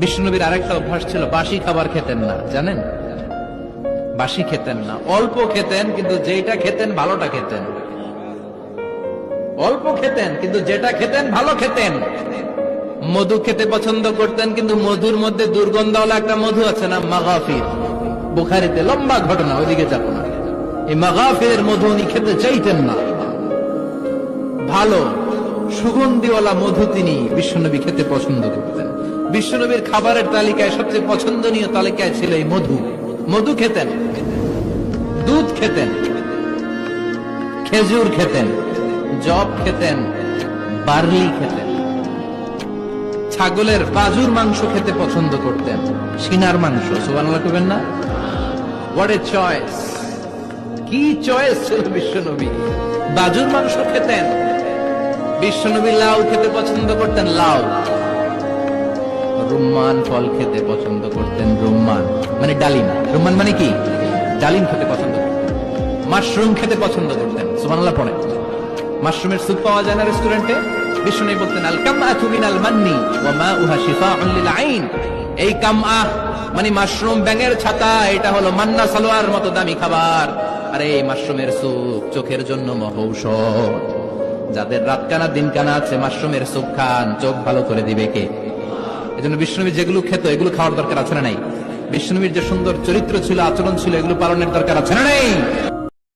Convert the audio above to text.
বিষ্ণুনবীর আরেকটা অভ্যাস ছিল, বাসি খাবার খেতেন না, জানেন? বাসি খেতেন না, অল্প খেতেন, কিন্তু যেটা খেতেন ভালোটা খেতেন। অল্প খেতেন কিন্তু যেটা খেতেন ভালো খেতেন। মধু খেতে পছন্দ করতেন, কিন্তু মধুর মধ্যে দুর্গন্ধওয়ালা একটা মধু আছে না, মাগাফির, বুখারীতে লম্বা ঘটনা, ওইদিকে যাব না। এই মাগাফিরের মধু উনি খেতে চাইতেন না। ভালো সুগন্ধিওয়ালা মধু তিনি বিশ্বনবী খেতে পছন্দ করতেন। বিশ্বনবীর খাবারের তালিকায় সবচেয়ে পছন্দনীয় তালিকায় ছিল এই মধু। মধু খেতেন, দুধ খেতেন, খেজুর খেতেন, জব খেতেন, বার্লি খেতেন, ছাগলের বাজুর মাংস খেতে পছন্দ করতেন, সিনার মাংস। সুবহানাল্লাহ কইবেন না? What a choice! কি চয়েস ছিল বিশ্বনবী! বাজুর মাংস খেতেন। বিশ্বনবী লাউ খেতে পছন্দ করতেন, লাউ। রুম্মান ফল খেতে পছন্দ করতেন, রুম্মান মানে ডালিম। রুম্মান মানে কি? ডালিম খেতে পছন্দ করতেন। মাশরুম খেতে পছন্দ করতেন। সুবহানাল্লাহ পড়ে। মাশরুমের স্যুপ পাওয়া যায় না রেস্টুরেন্টে? বিশ্বনবী বলতেন, আল কামআতু মিনাল মান্নি ওয়া মাউহা শিফাউন লিল আইন। এই কামআহ মানে মাশরুম, ব্যাঙের ছাতা, এটা হলো মান্না সালোয়ার মতো দামি খাবার। আর এই মাশরুমের স্যুপ চোখের জন্য মহৌষধ। যাদের রাত কানা দিন কানা আছে, মাশরুমের স্যুপ খান, চোখ ভালো করে দিবে কে? এজন্য বিষ্ণুনবী যেগুলো খেত এগুলো খাওয়ার দরকার আছে না নাই? বিষ্ণুনবীর যে সুন্দর চরিত্র ছিল, আচরণ ছিল, এগুলো পালনের দরকার আছে না নাই?